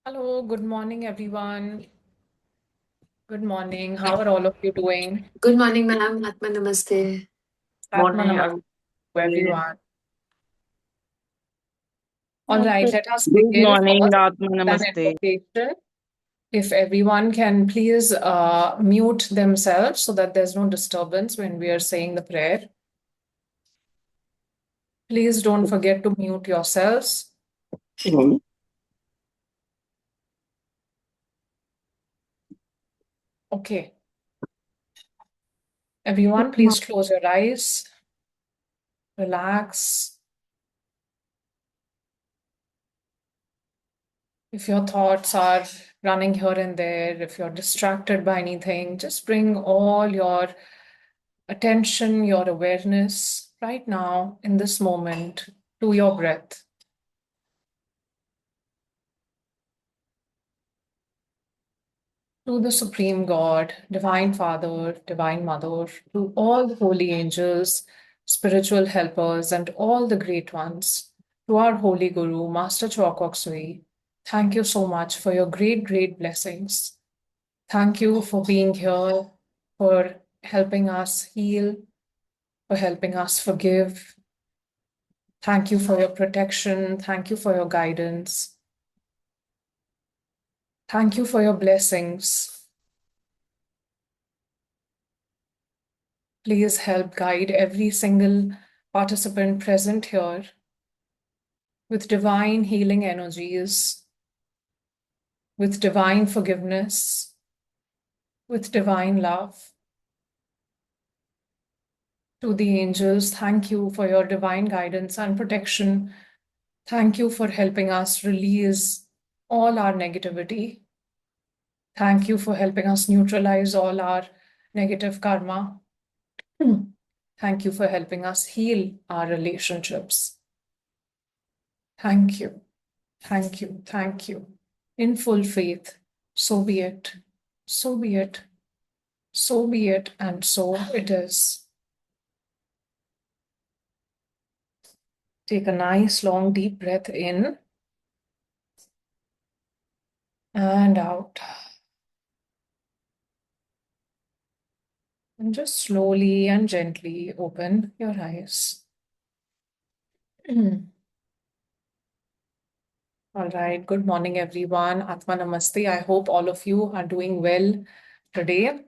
Hello, good morning, everyone. Good morning. How are all of you doing? Good morning, ma'am. Atma Namaste. Atma Morning, Namaste to everyone. everyone. All right, let us Good begin morning, first Atma with an Namaste. invocation. If everyone can please mute themselves so that there's no disturbance when we are saying the prayer. Please don't forget to mute yourselves. Okay. Everyone, please close your eyes. Relax. If your thoughts are running here and there, if you're distracted by anything, just bring all your attention, your awareness right now in this moment to your breath. To the Supreme God, Divine Father, Divine Mother, to all the holy angels, spiritual helpers, and all the great ones, to our Holy Guru, Master Chokwok Sui, thank you so much for your great, great blessings. Thank you for being here, for helping us heal, for helping us forgive. Thank you for your protection. Thank you for your guidance. Thank you for your blessings. Please help guide every single participant present here with divine healing energies, with divine forgiveness, with divine love. To the angels, thank you for your divine guidance and protection. Thank you for helping us release all our negativity. Thank you for helping us neutralize all our negative karma. Thank you for helping us heal our relationships. Thank you. Thank you. Thank you. In full faith, so be it. So be it. So be it. And so it is. Take a nice, long, deep breath in and out. And just slowly and gently open your eyes. All right. Good morning, everyone. Atma Namaste. I hope all of you are doing well today.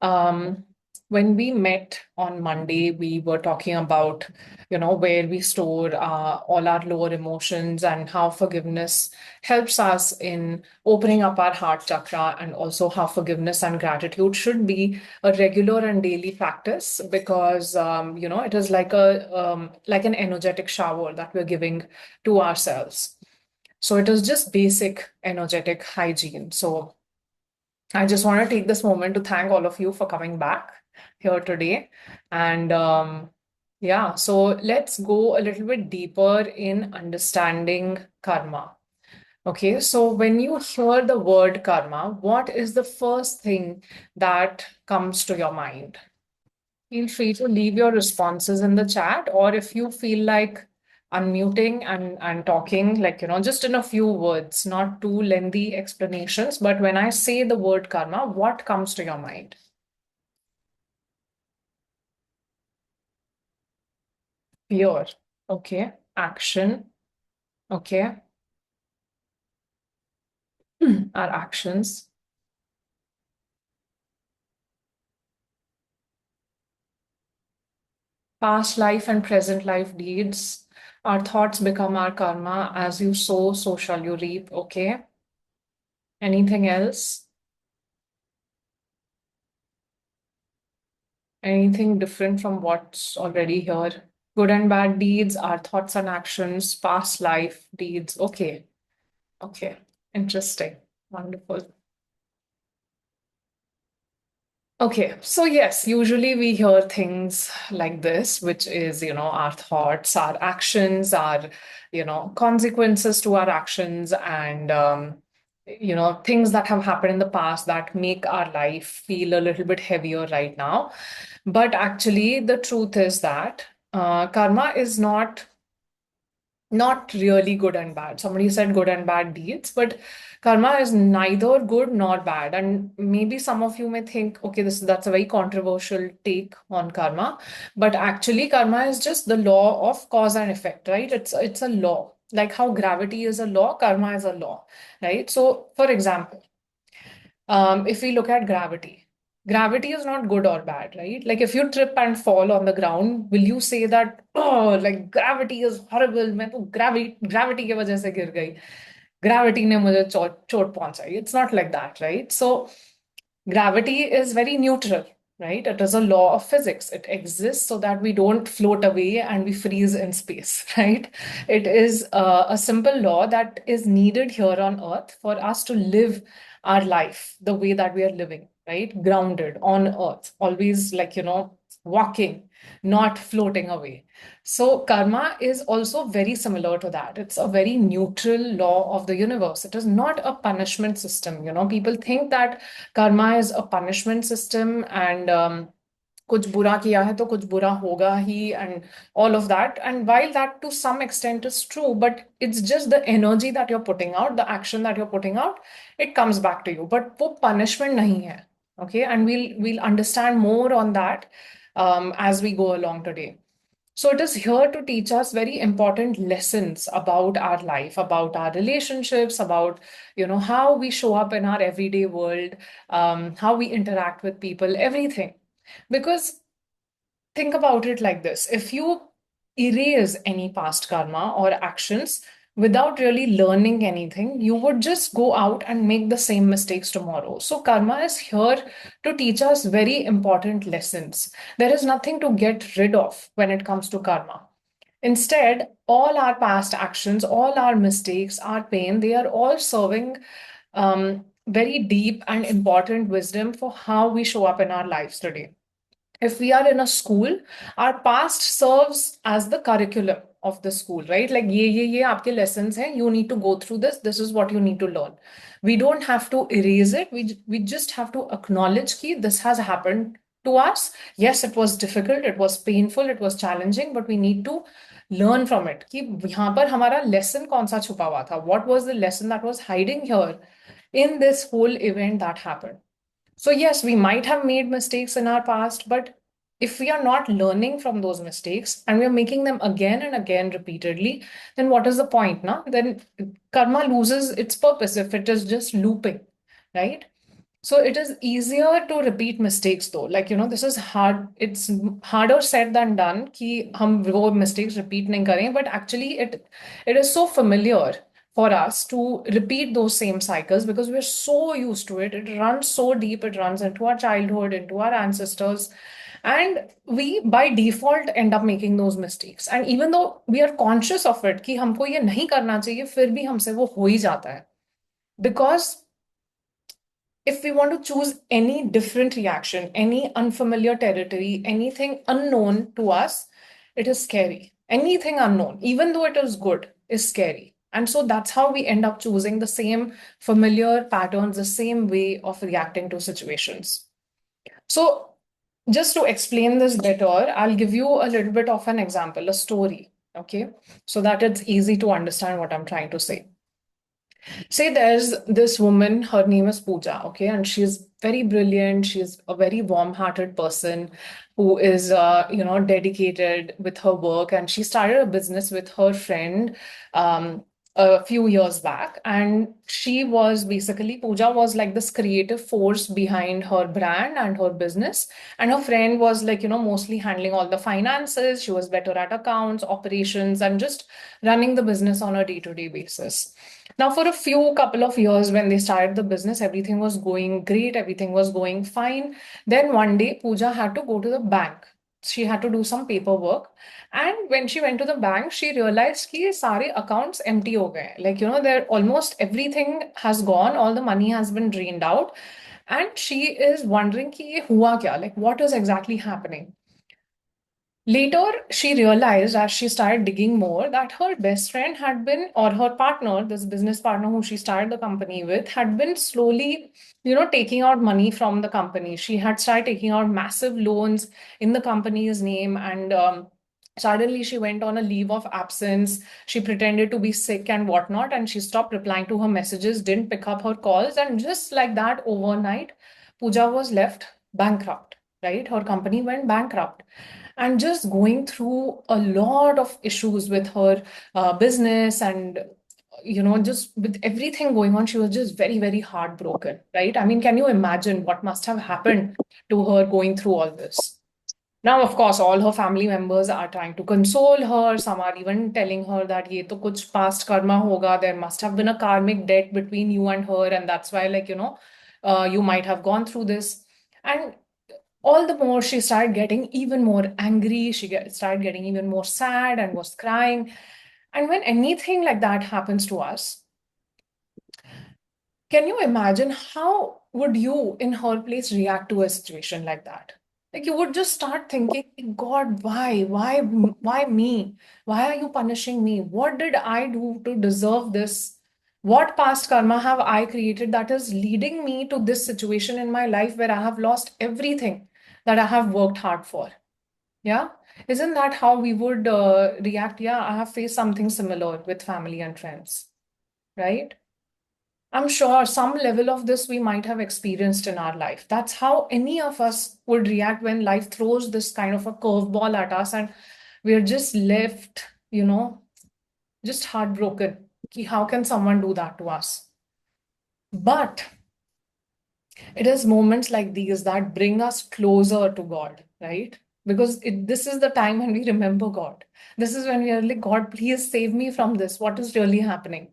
Um, when we met on Monday, we were talking about, where we store all our lower emotions and how forgiveness helps us in opening up our heart chakra, and also how forgiveness and gratitude should be a regular and daily practice because, it is like an energetic shower that we're giving to ourselves. So it is just basic energetic hygiene. So I just want to take this moment to thank all of you for coming back here today. And yeah, so let's go a little bit deeper in understanding karma. Okay, so when you hear the word karma, what is the first thing that comes to your mind? Feel free to leave your responses in the chat, or if you feel like unmuting and talking, like, just in a few words, not too lengthy explanations. But when I say the word karma, what comes to your mind? Fear. Okay. Action. Okay. Our actions. Past life and present life deeds. Our thoughts become our karma. As you sow, so shall you reap. Okay. Anything else? Anything different from what's already here? Good and bad deeds, our thoughts and actions, past life deeds. Okay. Okay. Interesting. Wonderful. Okay. So, yes, usually we hear things like this, which is, our thoughts, our actions, our, consequences to our actions, and, things that have happened in the past that make our life feel a little bit heavier right now. But actually, the truth is that karma is not not really good and bad. Somebody said good and bad deeds, but karma is neither good nor bad. And maybe some of you may think, okay, that's a very controversial take on karma, but actually karma is just the law of cause and effect, right? It's a law. Like how gravity is a law, karma is a law, right? So, for example, if we look at gravity, gravity is not good or bad, right? Like if you trip and fall on the ground, will you say that, oh, like gravity is horrible, मैं तो gravity की वजह से गिर गई, gravity ने मुझे चोट पहुंचाई? It's not like that, right? So gravity is very neutral, right? It is a law of physics. It exists so that we don't float away and we freeze in space, right? It is a simple law that is needed here on Earth for us to live our life the way that we are living, right? Grounded on Earth, always like, walking, not floating away. So, karma is also very similar to that. It's a very neutral law of the universe. It is not a punishment system. People think that karma is a punishment system and कुछ बुरा किया है तो कुछ बुरा होगा ही and all of that. And while that to some extent is true, but it's just the energy that you're putting out, the action that you're putting out, it comes back to you. But वो punishment नहीं है. Okay, and we'll understand more on that as we go along today. So it is here to teach us very important lessons about our life, about our relationships, about how we show up in our everyday world, how we interact with people, everything. Because think about it like this: if you erase any past karma or actions without really learning anything, you would just go out and make the same mistakes tomorrow. So, karma is here to teach us very important lessons. There is nothing to get rid of when it comes to karma. Instead, all our past actions, all our mistakes, our pain, they are all serving very deep and important wisdom for how we show up in our lives today. If we are in a school, our past serves as the curriculum of the school, right? Like ye aapke lessons hain, you need to go through this is what you need to learn. We don't have to erase it. We just have to acknowledge ki this has happened to us. Yes, it was difficult, it was painful, it was challenging, but we need to learn from it कि यहाँ पर हमारा lesson कौन सा छुपा हुआ था, what was the lesson that was hiding here in this whole event that happened. So, yes, we might have made mistakes in our past, but if we are not learning from those mistakes and we are making them again and again repeatedly, then what is the point? Na? Then karma loses its purpose if it is just looping, right? So it is easier to repeat mistakes though. Like, this is hard. It's harder said than done कि हम वो mistakes repeat नहीं करें. But actually it is so familiar for us to repeat those same cycles because we're so used to it. It runs so deep. It runs into our childhood, into our ancestors. And we by default end up making those mistakes. And even though we are conscious of it कि हमको ये नहीं करना चाहिए, फिर भी हमसे वो हो ही जाता है. Because if we want to choose any different reaction, any unfamiliar territory, anything unknown to us, it is scary. Anything unknown, even though it is good, is scary. And so that's how we end up choosing the same familiar patterns, the same way of reacting to situations. So, just to explain this better, I'll give you a little bit of an example, a story, okay? So that it's easy to understand what I'm trying to say. Say there's this woman, her name is Puja, okay, and she's very brilliant. She's a very warm-hearted person who is, dedicated with her work. And she started a business with her friend a few years back. And she was basically, Puja was like this creative force behind her brand and her business. And her friend was like, mostly handling all the finances. She was better at accounts, operations, and just running the business on a day-to-day basis. Now, for a few couple of years, when they started the business, everything was going great, everything was going fine. Then one day, Pooja had to go to the bank. She had to do some paperwork. And when she went to the bank, she realized कि सारे accounts empty हो गए. Like, there almost everything has gone, all the money has been drained out. And she is wondering कि ये हुआ क्या? Like, what is exactly happening? Later, she realized as she started digging more that her best friend had been, or her partner, this business partner who she started the company with, had been slowly, taking out money from the company. She had started taking out massive loans in the company's name and Suddenly, she went on a leave of absence. She pretended to be sick and whatnot, and she stopped replying to her messages, didn't pick up her calls. And just like that, overnight, Pooja was left bankrupt, right? Her company went bankrupt. And just going through a lot of issues with her business and just with everything going on, she was just very, very heartbroken, right? I mean, can you imagine what must have happened to her going through all this? Now, of course, all her family members are trying to console her. Some are even telling her that ye to kuch past karma hoga. There must have been a karmic debt between you and her, and that's why, you might have gone through this. And all the more she started getting even more angry. Started getting even more sad and was crying. And when anything like that happens to us, can you imagine how would you, in her place, react to a situation like that? Like you would just start thinking, God, why? Why me? Why are you punishing me? What did I do to deserve this? What past karma have I created that is leading me to this situation in my life where I have lost everything that I have worked hard for? Yeah. Isn't that how we would react? Yeah, I have faced something similar with family and friends, right? I'm sure some level of this we might have experienced in our life. That's how any of us would react when life throws this kind of a curveball at us and we're just left, just heartbroken. Ki how can someone do that to us? But it is moments like these that bring us closer to God, right? Because this is the time when we remember God. This is when we are like, God, please save me from this. What is really happening?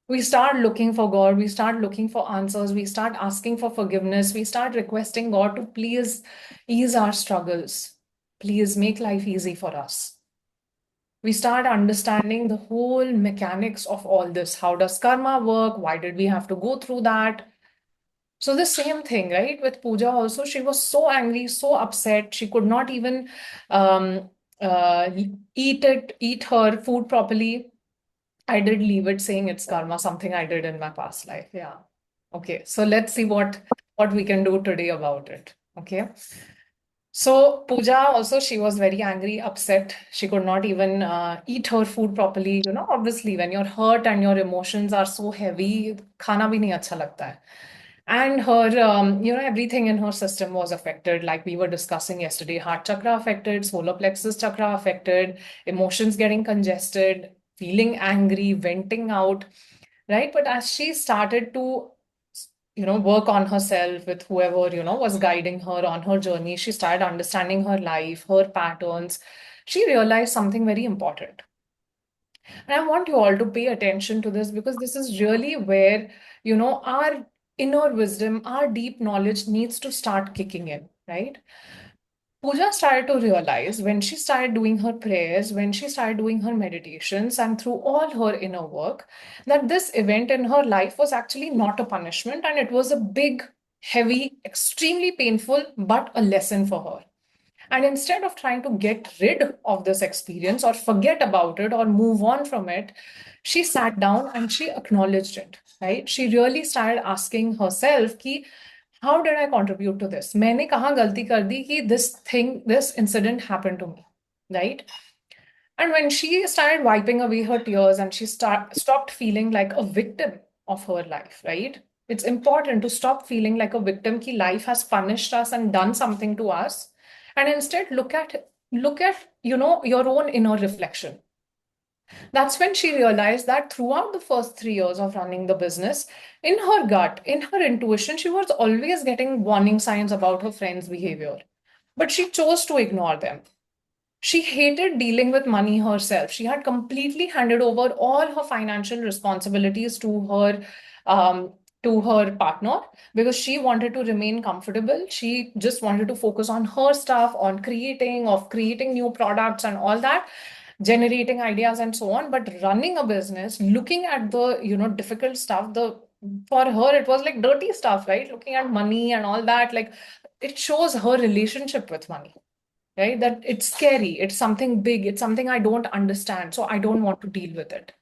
We start looking for God, we start looking for answers, we start asking for forgiveness, we start requesting God to please ease our struggles, please make life easy for us. We start understanding the whole mechanics of all this. How does karma work? Why did we have to go through that? So, the same thing, right? With Puja also, she was so angry, so upset, she could not even um, uh, eat her food properly. I did leave it saying it's karma, something I did in my past life. Yeah. Okay. So let's see what we can do today about it. Okay. So Pooja also, she was very angry, upset. She could not even eat her food properly. Obviously, when you're hurt and your emotions are so heavy, khana bhi nahi acha lagta hai. And her, everything in her system was affected. Like we were discussing yesterday, heart chakra affected, solar plexus chakra affected, emotions getting congested, feeling angry, venting out, right? But as she started to work on herself with whoever was guiding her on her journey, she started understanding her life, her patterns. She realized something very important, and I want you all to pay attention to this because this is really where our inner wisdom, our deep knowledge needs to start kicking in, right? Pooja started to realize when she started doing her prayers, when she started doing her meditations, and through all her inner work, that this event in her life was actually not a punishment and it was a big, heavy, extremely painful, but a lesson for her. And instead of trying to get rid of this experience or forget about it or move on from it, she sat down and she acknowledged it, right? She really started asking herself, ki, how did I contribute to this? मैंने कहाँ गलती कर दी कि this incident happened to me, right? And when she started wiping away her tears and she stopped feeling like a victim of her life, right? It's important to stop feeling like a victim ki life has punished us and done something to us, and instead look at your own inner reflection. That's when she realized that throughout the first 3 years of running the business, in her gut, in her intuition, she was always getting warning signs about her friends' behavior. But she chose to ignore them. She hated dealing with money herself. She had completely handed over all her financial responsibilities um, to her partner because she wanted to remain comfortable. She just wanted to focus on her stuff, on creating new products and all that, generating ideas and so on. But running a business, looking at the difficult stuff, the for her it was like dirty stuff, right? Looking at money and all that, like it shows her relationship with money, right? That it's scary, it's something big, it's something I don't understand, so I don't want to deal with it,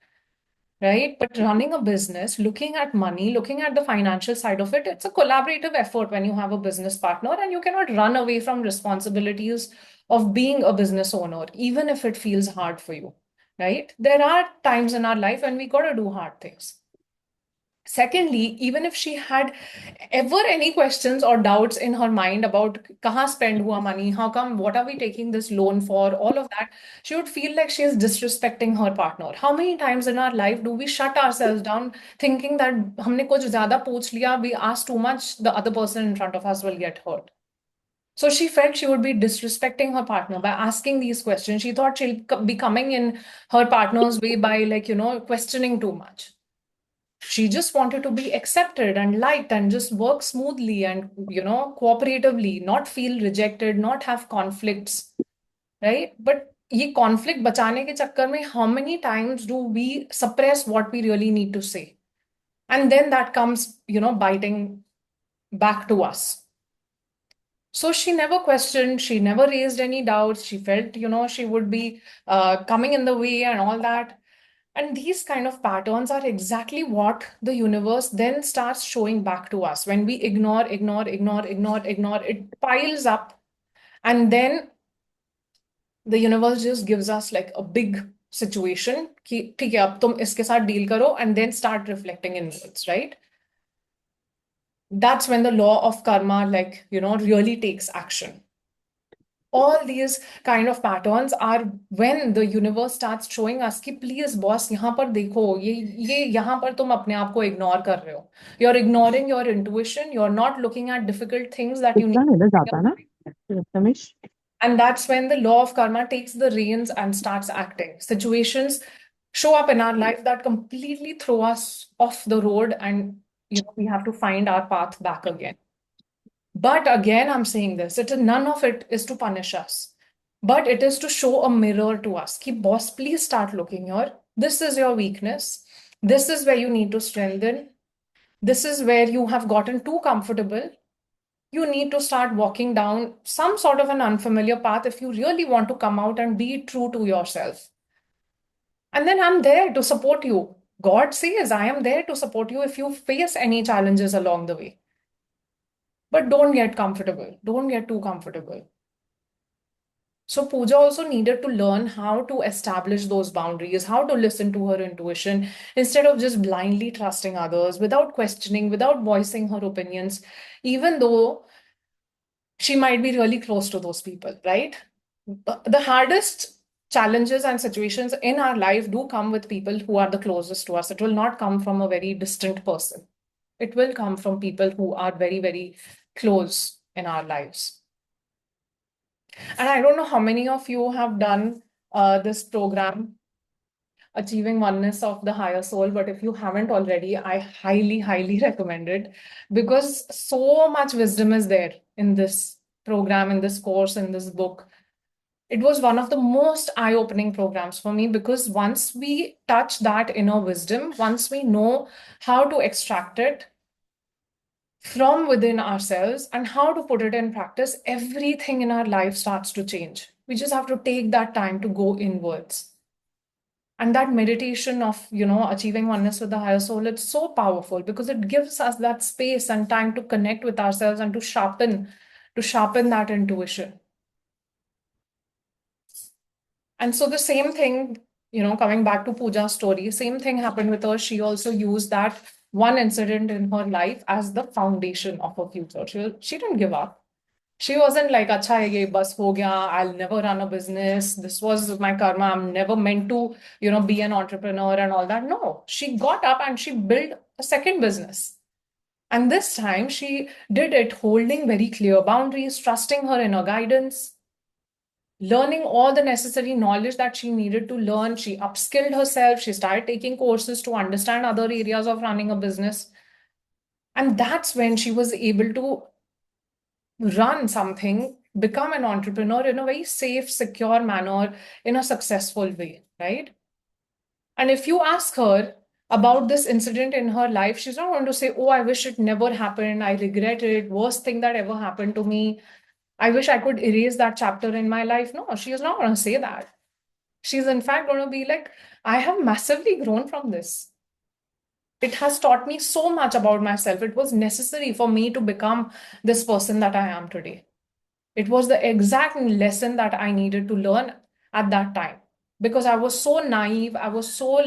right? But running a business, looking at money, looking at the financial side of it, it's a collaborative effort when you have a business partner, and you cannot run away from responsibilities of being a business owner, even if it feels hard for you, right? There are times in our life when we got to do hard things. Secondly, even if she had ever any questions or doubts in her mind about kahan spend hua money, how come, what are we taking this loan for, all of that, she would feel like she is disrespecting her partner. How many times in our life do we shut ourselves down thinking that humne kuch zyada pooch liya, we ask too much, the other person in front of us will get hurt. So she felt she would be disrespecting her partner by asking these questions. She thought she'll be coming in her partner's way by, like, questioning too much. She just wanted to be accepted and liked and just work smoothly and, cooperatively, not feel rejected, not have conflicts, right? But ये conflict बचाने के चक्कर में how many times do we suppress what we really need to say? And then that comes, biting back to us. So she never questioned, she never raised any doubts. She felt, she would be coming in the way and all that. And these kind of patterns are exactly what the universe then starts showing back to us. When we ignore, it piles up. And then the universe just gives us like a big situation कि ठीक है अब तुम इसके साथ deal करो and then start reflecting inwards, right? That's when the law of karma, like, really takes action. All these kind of patterns are when the universe starts showing us कि please boss यहाँ पर देखो ये यहाँ पर तुम अपने आप को ignore कर रहे हो. You're ignoring your intuition. You're not looking at difficult things that you need. इतना इधर जाता है ना Ramesh. And that's when the law of karma takes the reins and starts acting. Situations show up in our life that completely throw us off the road, and we have to find our path back again. But again, I'm saying this, none of it is to punish us, but it is to show a mirror to us. Ki boss, please start looking here. This is your weakness. This is where you need to strengthen. This is where you have gotten too comfortable. You need to start walking down some sort of an unfamiliar path if you really want to come out and be true to yourself. And then I'm there to support you. God says, I am there to support you if you face any challenges along the way. But don't get comfortable. Don't get too comfortable. So Puja also needed to learn how to establish those boundaries, how to listen to her intuition instead of just blindly trusting others without questioning, without voicing her opinions, even though she might be really close to those people, right? The hardest challenges and situations in our life do come with people who are the closest to us. It will not come from a very distant person. It will come from people who are very, very close in our lives. And I don't know how many of you have done this program, Achieving Oneness of the Higher Soul, but if you haven't already, I highly, highly recommend it because so much wisdom is there in this program, in this course, in this book. It was one of the most eye-opening programs for me because once we touch that inner wisdom, once we know how to extract it from within ourselves and how to put it in practice, everything in our life starts to change. We just have to take that time to go inwards. And that meditation of, achieving oneness with the higher soul, it's so powerful because it gives us that space and time to connect with ourselves and to sharpen that intuition. And so the same thing, coming back to Pooja's story, same thing happened with her. She also used that one incident in her life as the foundation of her future. She didn't give up. She wasn't like, acha hai ye bas ho gaya, I'll never run a business. This was my karma. I'm never meant to, be an entrepreneur and all that. No, she got up and she built a second business. And this time she did it holding very clear boundaries, trusting her inner guidance, learning all the necessary knowledge that she needed to learn. She upskilled herself. She started taking courses to understand other areas of running a business. And that's when she was able to run something, become an entrepreneur in a very safe, secure manner, in a successful way, right? And if you ask her about this incident in her life, she's not going to say, oh, I wish it never happened. I regret it. Worst thing that ever happened to me. I wish I could erase that chapter in my life. No, she is not going to say that. She's in fact going to be like, I have massively grown from this. It has taught me so much about myself. It was necessary for me to become this person that I am today. It was the exact lesson that I needed to learn at that time because I was so naive. I was so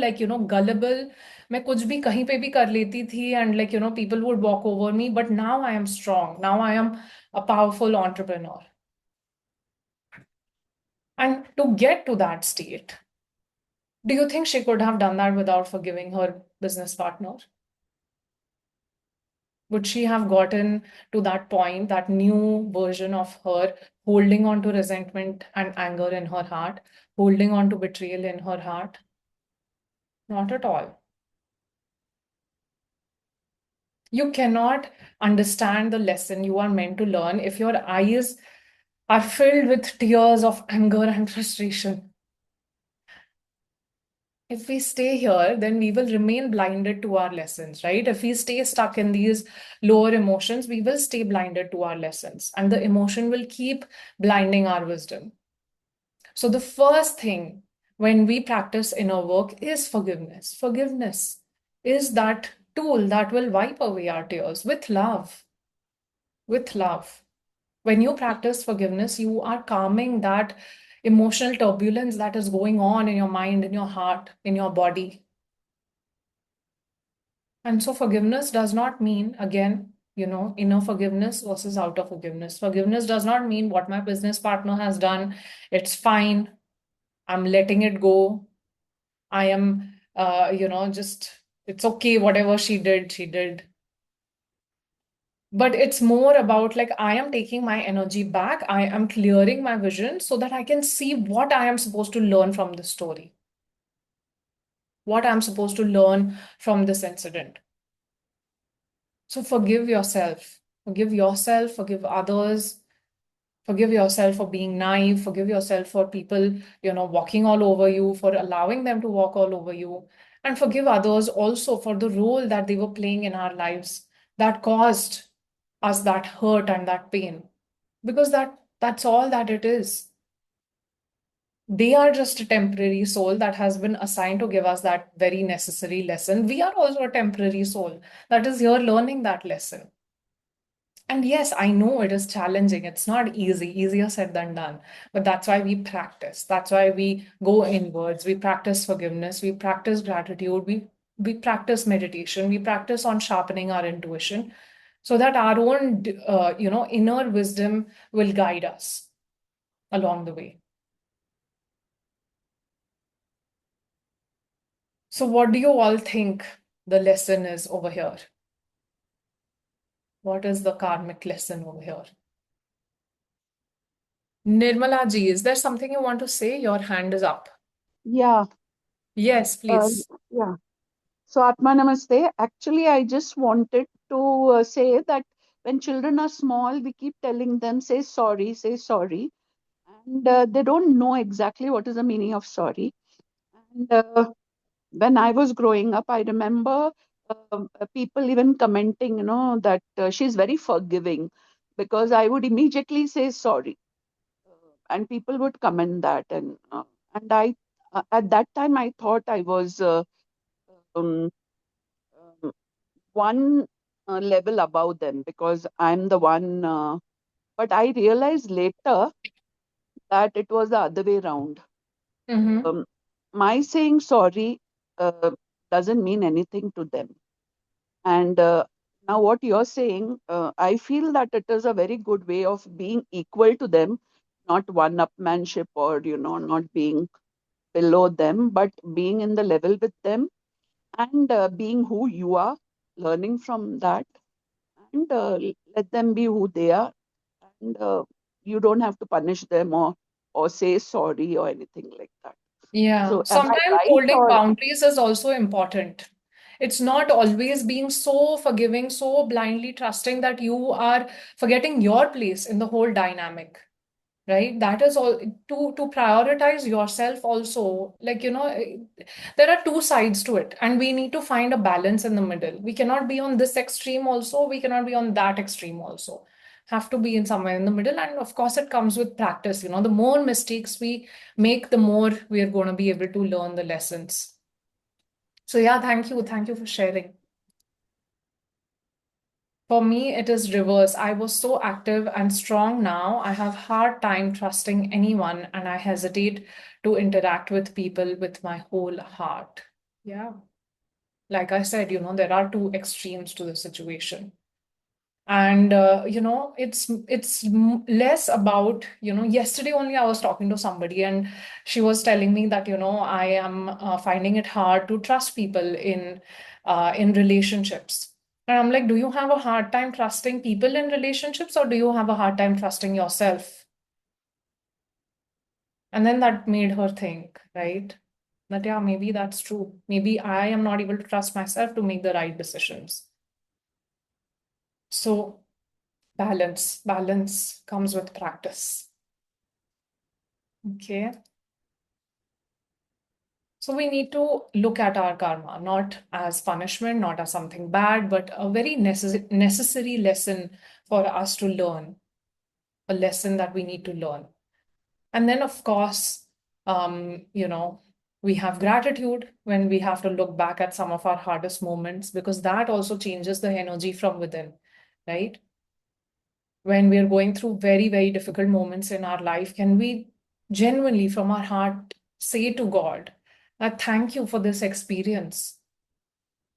gullible. मैं कुछ भी कहीं पे भी कर लेती थी and people would walk over me. But now I am strong. Now I am a powerful entrepreneur. And to get to that state, do you think she could have done that without forgiving her business partner? Would she have gotten to that point, that new version of her, holding on to resentment and anger in her heart, holding on to betrayal in her heart? Not at all. You cannot understand the lesson you are meant to learn if your eyes are filled with tears of anger and frustration. If we stay here, then we will remain blinded to our lessons, right? If we stay stuck in these lower emotions, we will stay blinded to our lessons, and the emotion will keep blinding our wisdom. So, the first thing when we practice inner work is forgiveness. Forgiveness is that tool that will wipe away our tears with love. With love. When you practice forgiveness, you are calming that emotional turbulence that is going on in your mind, in your heart, in your body. And so forgiveness does not mean, again, inner forgiveness versus outer forgiveness. Forgiveness does not mean what my business partner has done, it's fine. I'm letting it go. I am, just, it's okay, whatever she did, she did. But it's more about like, I am taking my energy back. I am clearing my vision so that I can see what I am supposed to learn from this story, what I'm supposed to learn from this incident. So forgive yourself. Forgive yourself, forgive others, forgive yourself for being naive, forgive yourself for people, walking all over you, for allowing them to walk all over you, and forgive others also for the role that they were playing in our lives that caused us that hurt and that pain. Because that's all that it is. They are just a temporary soul that has been assigned to give us that very necessary lesson. We are also a temporary soul that is here learning that lesson. And yes, I know it is challenging. It's not easy, easier said than done. But that's why we practice. That's why we go inwards. We practice forgiveness. We practice gratitude. We practice meditation. We practice on sharpening our intuition so that our own, inner wisdom will guide us along the way. So, what do you all think the lesson is over here? What is the karmic lesson over here? Nirmala ji, is there something you want to say? Your hand is up. Yeah, Yes, uh, please. yeah. So, Atma Namaste. Actually, I just wanted to say that when children are small, we keep telling them, say sorry, say sorry. And they don't know exactly what is the meaning of sorry. And when I was growing up, I remember people even commenting, that she's very forgiving because I would immediately say sorry. And people would comment that. And I, at that time, I thought I was um, um, one level above them because I'm the one. But I realized later that it was the other way around. Mm-hmm. My saying sorry uh, doesn't mean anything to them. And now, what you're saying, I feel that it is a very good way of being equal to them, not one-upmanship or not being below them, but being in the level with them and being who you are, learning from that, and let them be who they are. And you don't have to punish them or say sorry or anything like that. Yeah, So, am I sometimes right holding or? boundaries is also important. It's not always being so forgiving, so blindly trusting that you are forgetting your place in the whole dynamic, right? That is all to prioritize yourself also. There are two sides to it, and we need to find a balance in the middle. We cannot be on this extreme also, we cannot be on that extreme also. Have to be in somewhere in the middle. And of course, it comes with practice. The more mistakes we make, the more we are going to be able to learn the lessons. So, yeah, thank you. Thank you for sharing. For me, it is reverse. I was so active and strong now. I have hard time trusting anyone and I hesitate to interact with people with my whole heart. Yeah. Like I said, there are two extremes to the situation. And it's less about, yesterday only I was talking to somebody and she was telling me that, I am finding it hard to trust people in relationships. And I'm like, do you have a hard time trusting people in relationships or do you have a hard time trusting yourself? And then that made her think, right? That, yeah, maybe that's true. Maybe I am not able to trust myself to make the right decisions. So balance comes with practice. Okay. So we need to look at our karma, not as punishment, not as something bad, but a very necessary lesson for us to learn, a lesson that we need to learn. And then, of course, we have gratitude when we have to look back at some of our hardest moments, because that also changes the energy from within, right? When we're going through very, very difficult moments in our life, can we genuinely from our heart say to God that thank you for this experience?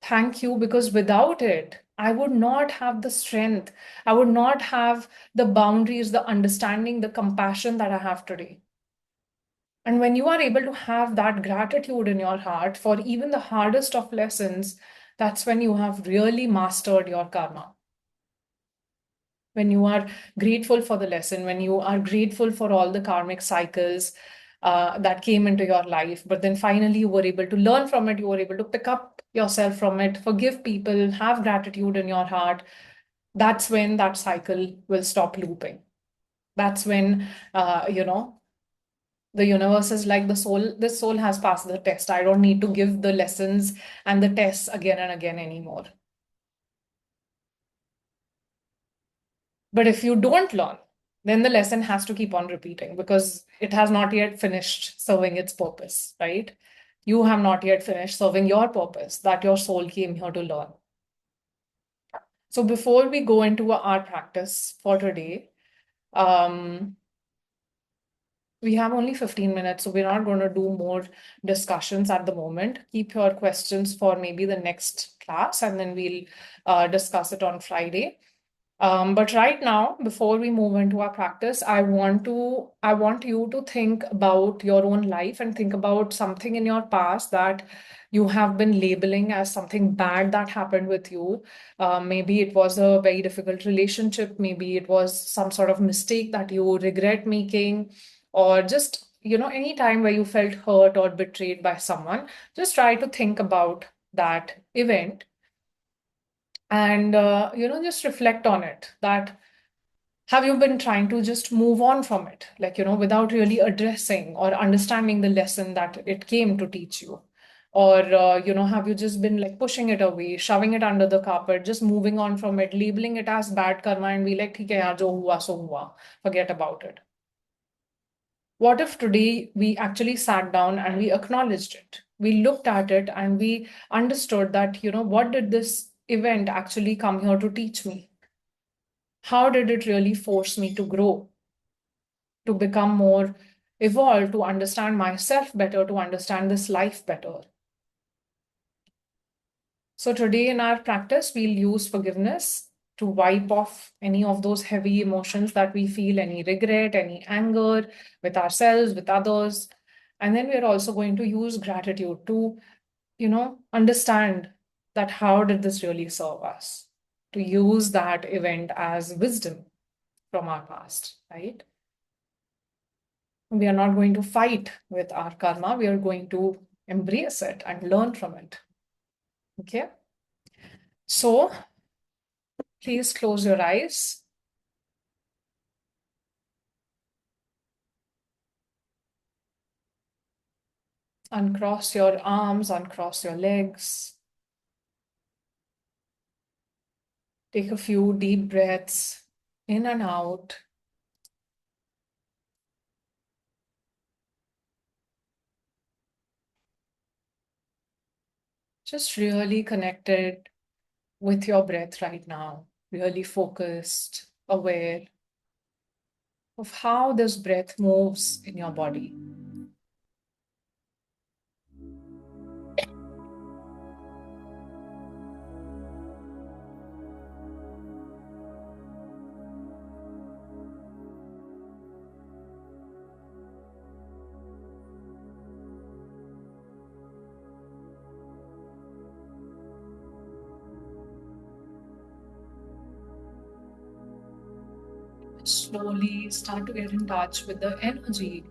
Thank you, because without it, I would not have the strength. I would not have the boundaries, the understanding, the compassion that I have today. And when you are able to have that gratitude in your heart for even the hardest of lessons, that's when you have really mastered your karma. When you are grateful for the lesson, when you are grateful for all the karmic cycles that came into your life, but then finally you were able to learn from it, you were able to pick up yourself from it, forgive people, have gratitude in your heart, that's when that cycle will stop looping. That's when, the universe is like, this soul has passed the test. I don't need to give the lessons and the tests again and again anymore. But if you don't learn, then the lesson has to keep on repeating because it has not yet finished serving its purpose, right? You have not yet finished serving your purpose that your soul came here to learn. So before we go into our practice for today, we have only 15 minutes, so we're not going to do more discussions at the moment. Keep your questions for maybe the next class, and then we'll discuss it on Friday. But right now, before we move into our practice, I want you to think about your own life and think about something in your past that you have been labeling as something bad that happened with you. Maybe it was a very difficult relationship. Maybe it was some sort of mistake that you regret making, or just, any time where you felt hurt or betrayed by someone. Just try to think about that event and just reflect on it. That have you been trying to just move on from it, like, without really addressing or understanding the lesson that it came to teach you? Or have you just been like pushing it away, shoving it under the carpet, just moving on from it, labeling it as bad karma and be like, "ठीक है यार, जो हुआ सो हुआ, forget about it"? What if today we actually sat down and we acknowledged it? We looked at it and we understood that, what did this event actually come here to teach me? How did it really force me to grow, to become more evolved, to understand myself better, to understand this life better? So today in our practice, we'll use forgiveness to wipe off any of those heavy emotions that we feel, any regret, any anger with ourselves, with others. And then we're also going to use gratitude to, understand that how did this really serve us? To use that event as wisdom from our past, right? We are not going to fight with our karma. We are going to embrace it and learn from it. Okay? So please close your eyes. Uncross your arms, uncross your legs. Take a few deep breaths in and out. Just really connected with your breath right now. really focused, aware of how this breath moves in your body. Slowly start to get in touch with the energy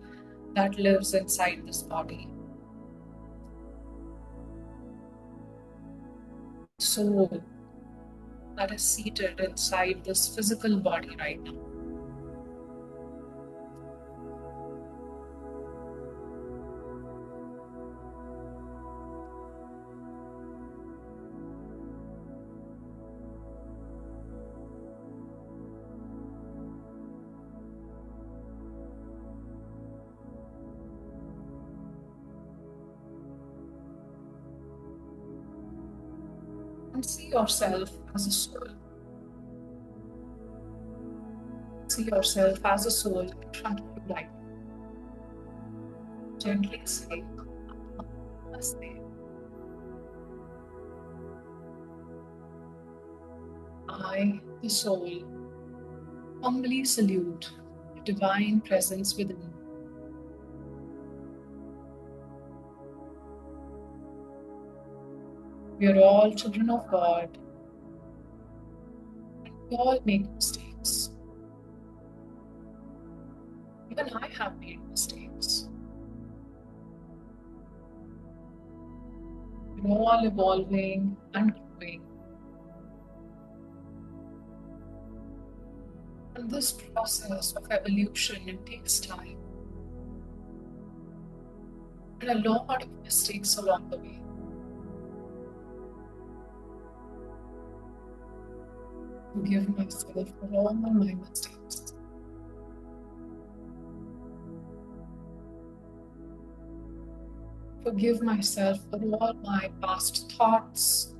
that lives inside this body. Soul that is seated inside this physical body right now. And see yourself as a soul. See yourself as a soul in front of you like gently say, Namaste. I, the soul, humbly salute the divine presence within you. We are all children of God, and we all make mistakes. Even I have made mistakes. We're all evolving and growing. And this process of evolution, it takes time. And a lot of mistakes along the way. Forgive myself for all my mistakes. Forgive myself for all my past thoughts,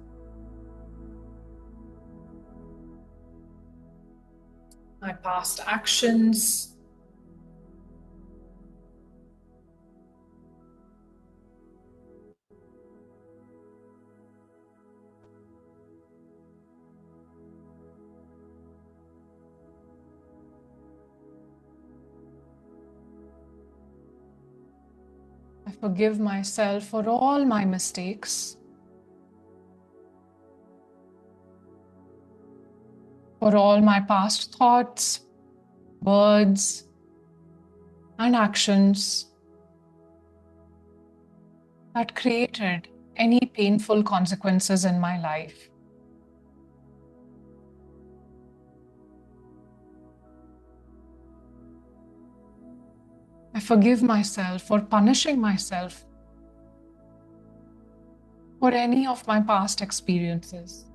my past actions, I forgive myself for all my mistakes, for all my past thoughts, words, and actions that created any painful consequences in my life. I forgive myself for punishing myself for any of my past experiences.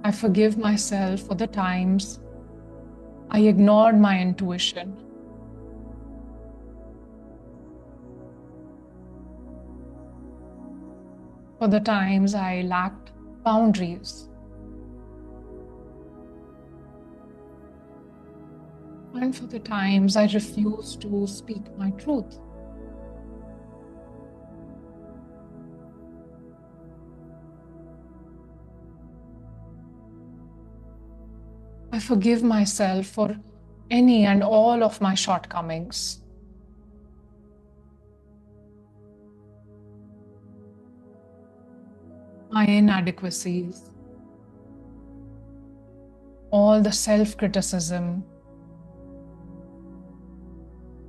I forgive myself for the times I ignored my intuition. For the times I lacked boundaries. And for the times I refused to speak my truth. I forgive myself for any and all of my shortcomings. My inadequacies, all the self-criticism,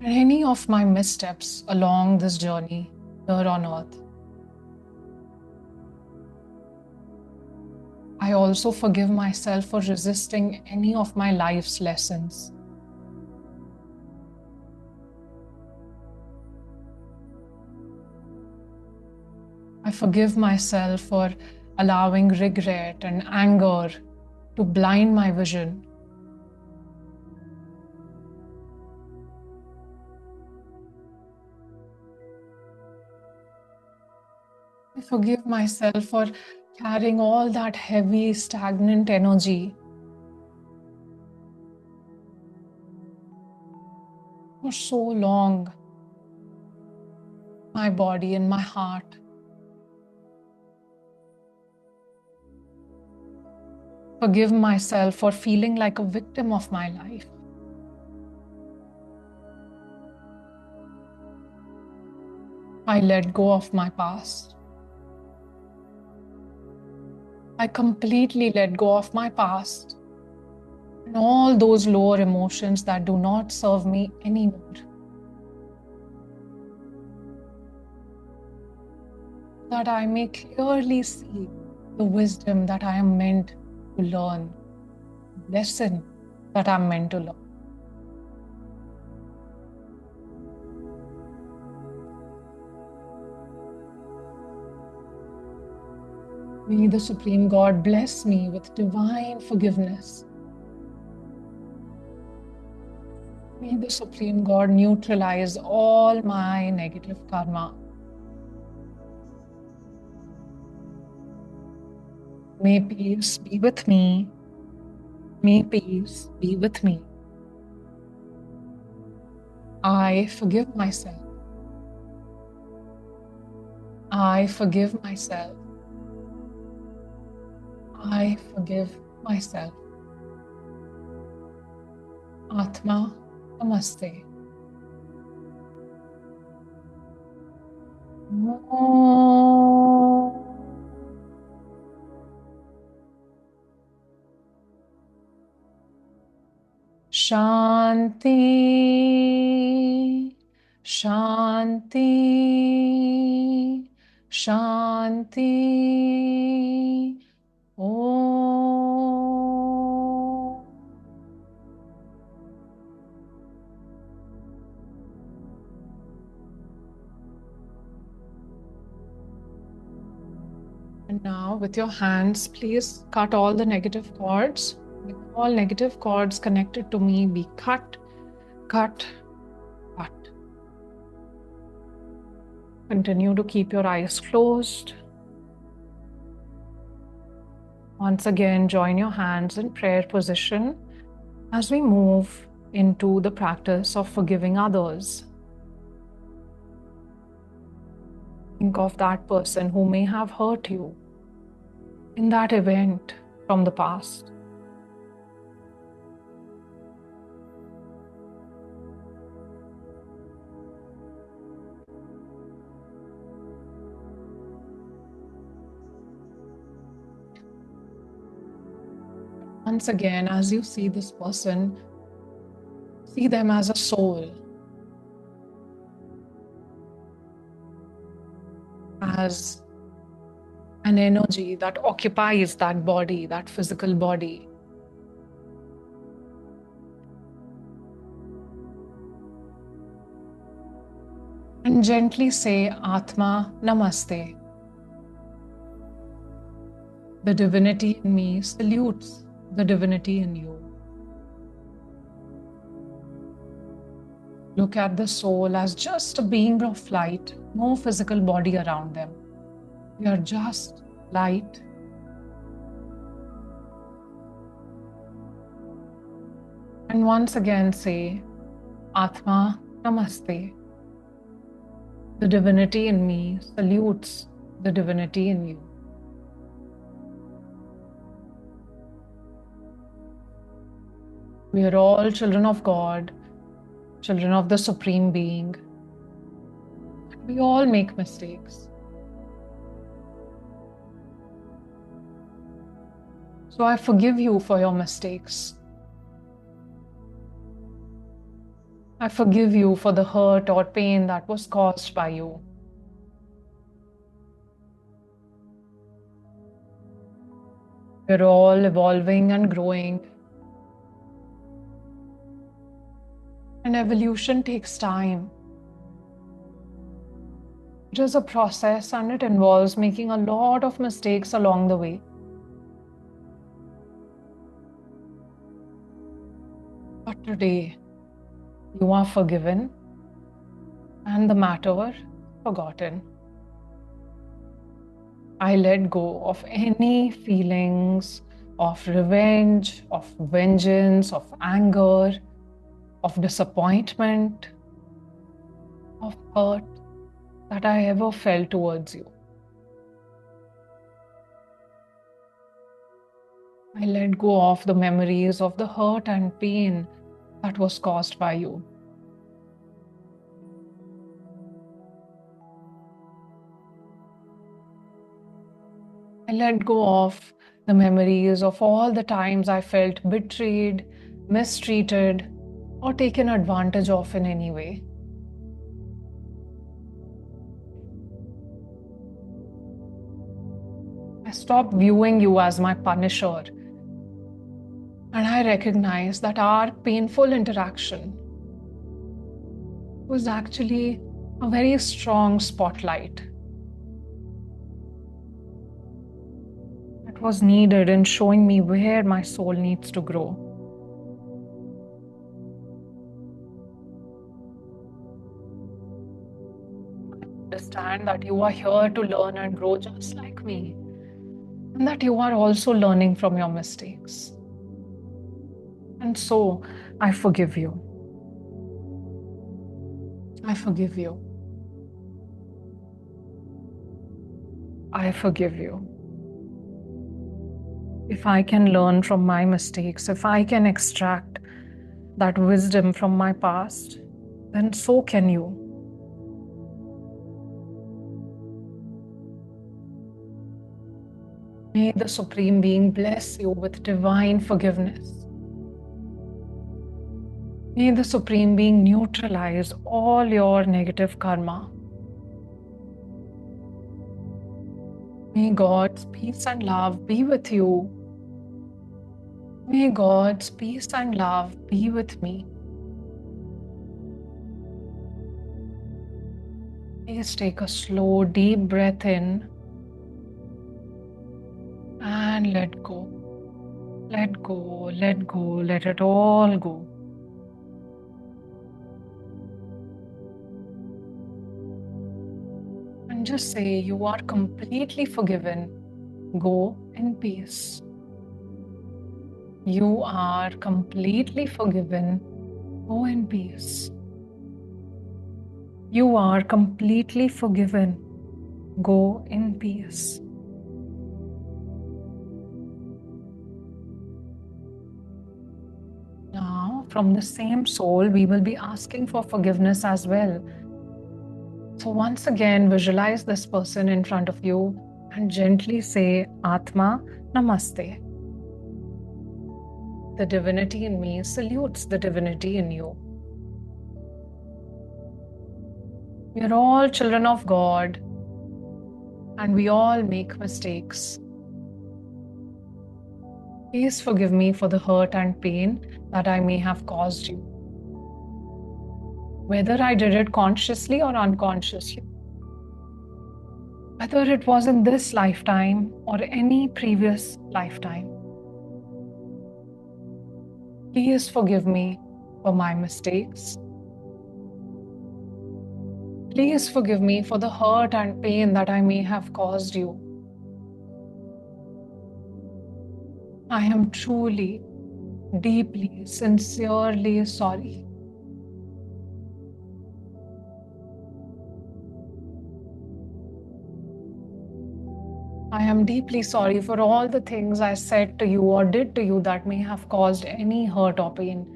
and any of my missteps along this journey here on earth. I also forgive myself for resisting any of my life's lessons. I forgive myself for allowing regret and anger to blind my vision I forgive myself for carrying all that heavy, stagnant energy for so long. My body and my heart. Forgive myself for feeling like a victim of my life. I let go of my past. I completely let go of my past and all those lower emotions that do not serve me anymore. That I may clearly see the wisdom that I am meant to learn, the lesson that I'm meant to learn. May the Supreme God bless me with divine forgiveness. May the Supreme God neutralize all my negative karma. May peace be with me. May peace be with me. I forgive myself. I forgive myself. I forgive myself. Atma, Namaste. Shanti, Shanti, Shanti. Om. And now with your hands, please cut all the negative cords. May all negative cords connected to me be cut, cut, cut. Continue to keep your eyes closed. Once again, join your hands in prayer position as we move into the practice of forgiving others. Think of that person who may have hurt you in that event from the past. Once again, as you see this person, see them as a soul, as an energy that occupies that body, that physical body. And gently say, Atma, Namaste. The divinity in me salutes the divinity in you. Look at the soul as just a being of light, no physical body around them. We are just light. And once again say, Atma, Namaste. The divinity in me salutes the divinity in you. We are all children of God, children of the Supreme Being. We all make mistakes. So I forgive you for your mistakes. I forgive you for the hurt or pain that was caused by you. We're all evolving and growing. And evolution takes time. It is a process and it involves making a lot of mistakes along the way. But today, you are forgiven and the matter forgotten. I let go of any feelings of revenge, of vengeance, of anger, of disappointment, of hurt that I ever felt towards you. I let go of the memories of the hurt and pain that was caused by you. I let go of the memories of all the times I felt betrayed, mistreated, or taken advantage of in any way. I stopped viewing you as my punisher, and I recognized that our painful interaction was actually a very strong spotlight. It was needed in showing me where my soul needs to grow. I understand that you are here to learn and grow just like me, and that you are also learning from your mistakes. And so, I forgive you. I forgive you. I forgive you. If I can learn from my mistakes, if I can extract that wisdom from my past, then so can you. May the Supreme Being bless you with divine forgiveness. May the Supreme Being neutralize all your negative karma. May God's peace and love be with you. May God's peace and love be with me. Please take a slow, deep breath in and let go. Let go, let go, let it all go. And just say, you are completely forgiven. Go in peace. You are completely forgiven. Go in peace. You are completely forgiven. Go in peace. Now, from the same soul, we will be asking for forgiveness as well. So once again, visualize this person in front of you and gently say, Atma Namaste. The divinity in me salutes the divinity in you. We are all children of God, and we all make mistakes. Please forgive me for the hurt and pain that I may have caused you, whether I did it consciously or unconsciously, whether it was in this lifetime or any previous lifetime. Please forgive me for my mistakes. Please forgive me for the hurt and pain that I may have caused you. I am truly, deeply, sincerely sorry. I am deeply sorry for all the things I said to you or did to you that may have caused any hurt or pain.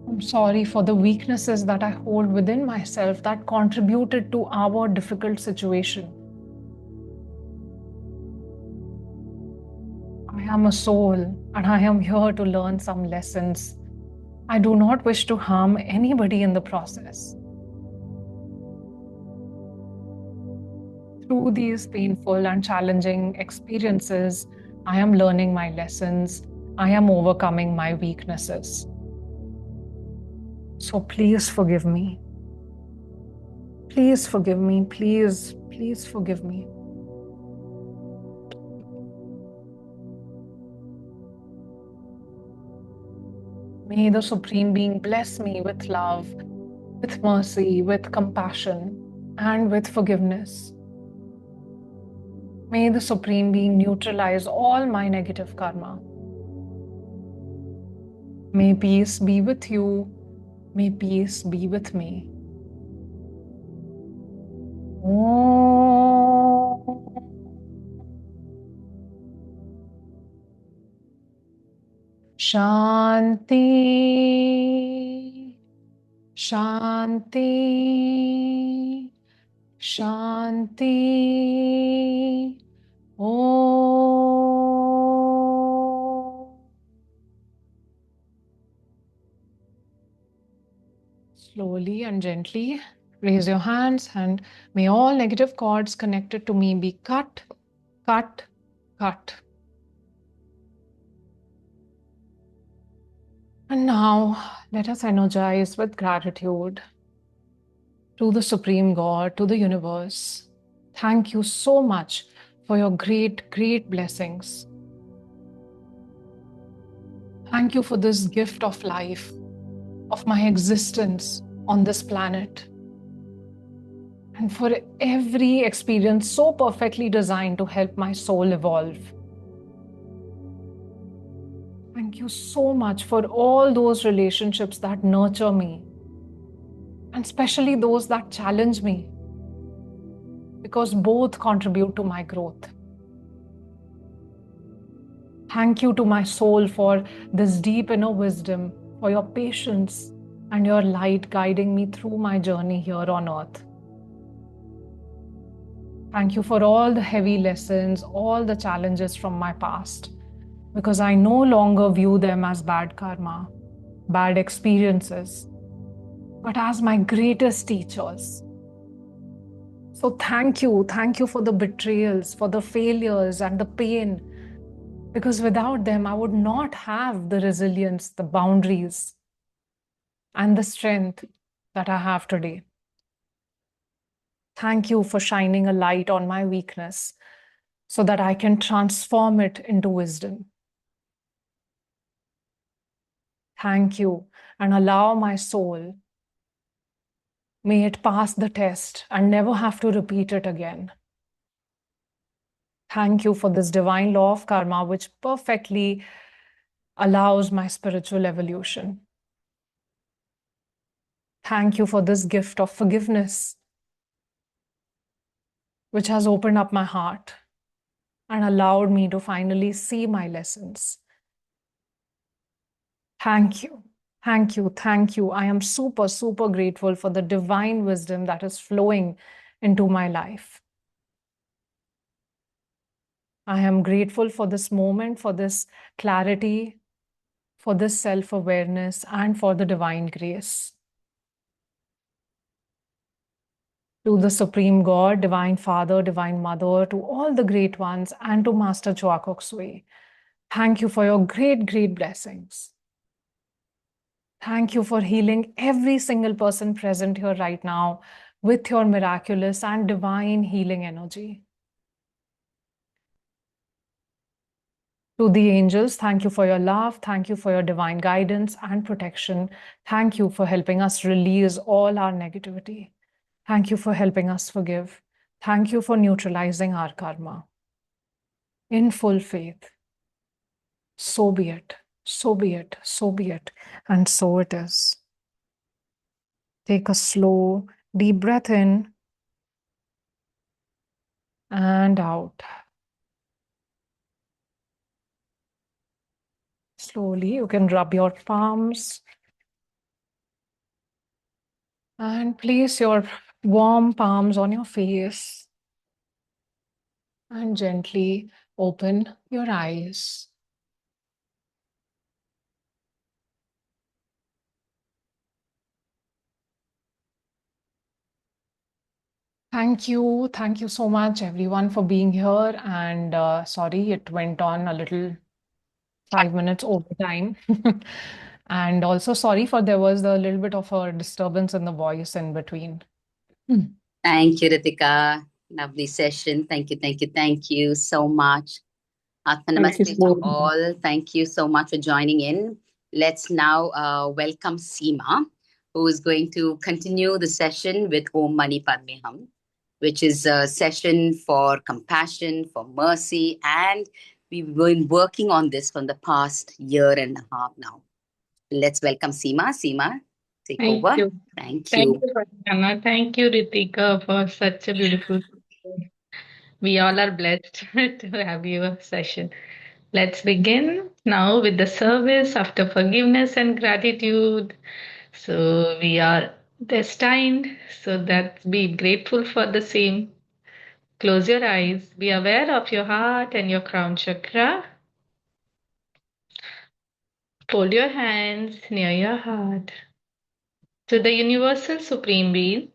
I'm sorry for the weaknesses that I hold within myself that contributed to our difficult situation. I am a soul and I am here to learn some lessons. I do not wish to harm anybody in the process. Through these painful and challenging experiences, I am learning my lessons. I am overcoming my weaknesses. So please forgive me. Please forgive me. Please, please forgive me. May the Supreme Being bless me with love, with mercy, with compassion, and with forgiveness. May the Supreme Being neutralize all my negative karma. May peace be with you. May peace be with me. Om. Shanti. Shanti. Shanti. Om. Slowly and gently raise your hands, and may all negative cords connected to me be cut, cut, cut. And now let us energize with gratitude to the Supreme God, to the universe. Thank you so much for your great, great blessings. Thank you for this gift of life, of my existence on this planet, and for every experience so perfectly designed to help my soul evolve. Thank you so much for all those relationships that nurture me, and especially those that challenge me, because both contribute to my growth. Thank you to my soul for this deep inner wisdom, for your patience and your light guiding me through my journey here on earth. Thank you for all the heavy lessons, all the challenges from my past, because I no longer view them as bad karma, bad experiences, but as my greatest teachers. So thank you for the betrayals, for the failures and the pain, because without them, I would not have the resilience, the boundaries, and the strength that I have today. Thank you for shining a light on my weakness so that I can transform it into wisdom. Thank you, and allow my soul, may it pass the test and never have to repeat it again. Thank you for this divine law of karma, which perfectly allows my spiritual evolution. Thank you for this gift of forgiveness, which has opened up my heart and allowed me to finally see my lessons. Thank you. Thank you. Thank you. I am super, super grateful for the divine wisdom that is flowing into my life. I am grateful for this moment, for this clarity, for this self-awareness, and for the divine grace. To the Supreme God, Divine Father, Divine Mother, to all the great ones, and to Master Choa Kok Sui, thank you for your great, great blessings. Thank you for healing every single person present here right now with your miraculous and divine healing energy. To the angels, thank you for your love. Thank you for your divine guidance and protection. Thank you for helping us release all our negativity. Thank you for helping us forgive. Thank you for neutralizing our karma. In full faith, so be it, so be it, so be it, and so it is. Take a slow, deep breath in and out. Slowly, you can rub your palms and place your warm palms on your face and gently open your eyes. Thank you. Thank you so much, everyone, for being here. And sorry, it went on a little 5 minutes over time. And also sorry for there was a little bit of a disturbance in the voice in between. Thank you, Ritika. Lovely session. Thank you so much. Namaste to all. Thank you so much for joining in. Let's now welcome Seema, who is going to continue the session with Om Mani Padme Hum. which is a session for compassion, for mercy, and we've been working on this from the past year and a half now. Let's welcome Seema. Seema, take Thank over. you. Thank Thank you. you, Farzana. Thank you, Ritika, for such a beautiful session. We all are blessed to have your session. Let's begin now with the service after forgiveness and gratitude. So we are destined, so that be grateful for the same. Close your eyes. Be aware of your heart and your crown chakra. Fold your hands near your heart. To the universal supreme being,